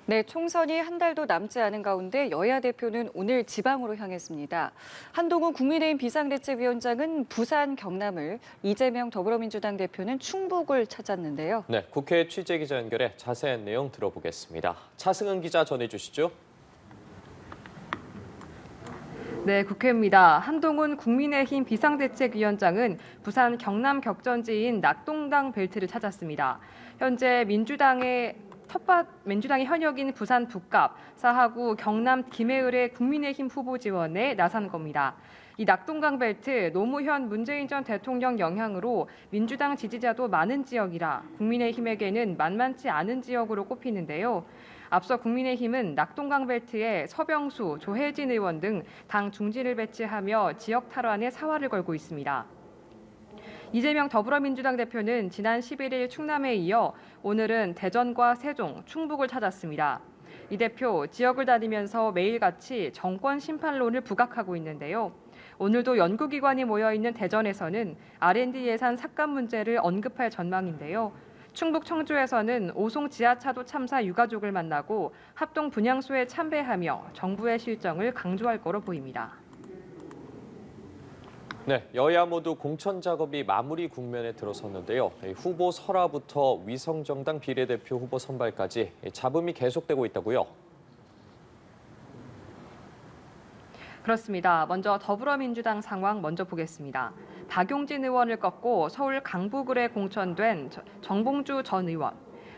네, 총선이 한 달도 남지 않은 가운데 여야 대표는 오늘 지방으로 향했습니다. 한동훈 국민의힘 비상대책위원장은 부산, 경남을, 이재명 더불어민주당 대표는 충북을 찾았는데요. 네, 국회 취재기자 연결해 자세한 내용 들어보겠습니다. 차승은 기자 전해주시죠. 네, 국회입니다. 한동훈 국민의힘 비상대책위원장은 부산 경남 격전지인 낙동강 벨트를 찾았습니다. 현재 민주당의 현역인 부산 북갑, 사하구 경남 김해을의 국민의힘 후보 지원에 나선 겁니다. 이 낙동강 벨트 노무현 문재인 전 대통령 영향으로 민주당 지지자도 많은 지역이라 국민의힘에게는 만만치 않은 지역으로 꼽히는데요. 앞서 국민의힘은 낙동강 벨트에 서병수, 조혜진 의원 등 당 중진을 배치하며 지역 탈환에 사활을 걸고 있습니다. 이재명 더불어민주당 대표는 지난 11일 충남에 이어 오늘은 대전과 세종, 충북을 찾았습니다. 이 대표 지역을 다니면서 매일같이 정권 심판론을 부각하고 있는데요. 오늘도 연구기관이 모여있는 대전에서는 R&D 예산 삭감 문제를 언급할 전망인데요. 충북 청주에서는 오송 지하차도 참사 유가족을 만나고 합동 분향소에 참배하며 정부의 실정을 강조할 거로 보입니다. 네, 여야 모두 공천 작업이 마무리 국면에 들어섰는데요. 후보 설화부터 위성정당 비례대표 후보 선발까지 잡음이 계속되고 있다고요. 그렇습니다. 먼저 더불어민주당 상황 먼저 보겠습니다. 박용진 의원을 꺾고 서울 강북을에 공천된 정봉주 전 의원.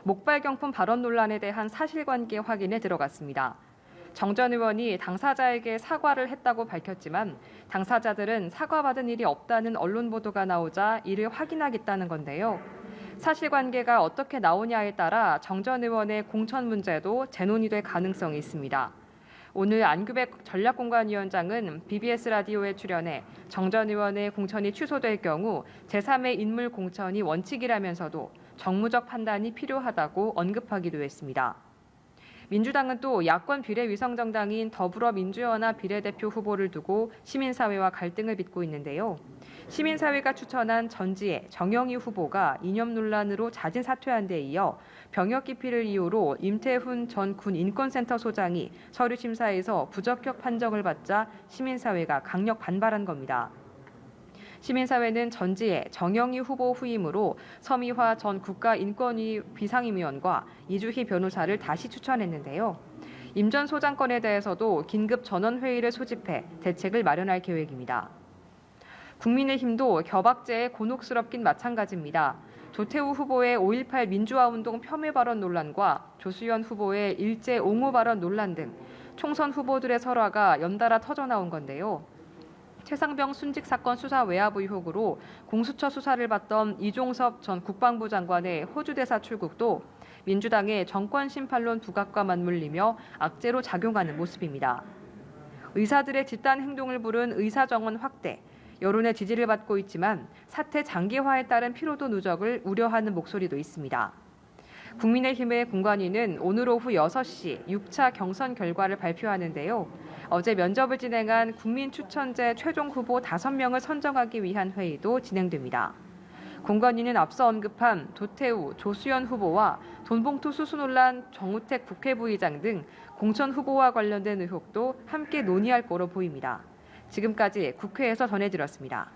목발 경품 발언 논란에 대한 사실관계 확인에 들어갔습니다. 정 전 의원이 당사자에게 사과를 했다고 밝혔지만 당사자들은 사과받은 일이 없다는 언론 보도가 나오자 이를 확인하겠다는 건데요. 사실관계가 어떻게 나오냐에 따라 정 전 의원의 공천 문제도 재논의 될 가능성이 있습니다. 오늘 안규백 전략공관위원장은 BBS 라디오에 출연해 정 전 의원의 공천이 취소될 경우 제3의 인물 공천이 원칙이라면서도 정무적 판단이 필요하다고 언급하기도 했습니다. 민주당은 또 야권 비례위성정당인 더불어민주연합 비례대표 후보를 두고 시민사회와 갈등을 빚고 있는데요. 시민사회가 추천한 전지혜, 정영희 후보가 이념 논란으로 자진 사퇴한 데 이어 병역 기피를 이유로 임태훈 전 군인권센터 소장이 서류 심사에서 부적격 판정을 받자 시민사회가 강력 반발한 겁니다. 시민사회는 전지혜, 정영희 후보 후임으로 서미화 전 국가인권위 비상임위원과 이주희 변호사를 다시 추천했는데요. 임 전 소장 건에 대해서도 긴급 전원회의를 소집해 대책을 마련할 계획입니다. 국민의힘도 겨박제에 곤혹스럽긴 마찬가지입니다. 조태우 후보의 5.18 민주화운동 폄훼 발언 논란과 조수연 후보의 일제 옹호 발언 논란 등 총선 후보들의 설화가 연달아 터져나온 건데요. 최상병 순직 사건 수사 외압 의혹으로 공수처 수사를 받던 이종섭 전 국방부 장관의 호주 대사 출국도 민주당의 정권 심판론 부각과 맞물리며 악재로 작용하는 모습입니다. 의사들의 집단 행동을 부른 의사정원 확대, 여론의 지지를 받고 있지만 사태 장기화에 따른 피로도 누적을 우려하는 목소리도 있습니다. 국민의힘의 공관위는 오늘 오후 6시 6차 경선 결과를 발표하는데요. 어제 면접을 진행한 국민추천제 최종 후보 5명을 선정하기 위한 회의도 진행됩니다. 공관위는 앞서 언급한 조태우, 조수연 후보와 돈봉투 수수 논란 정우택 국회부의장 등 공천 후보와 관련된 의혹도 함께 논의할 거로 보입니다. 지금까지 국회에서 전해드렸습니다.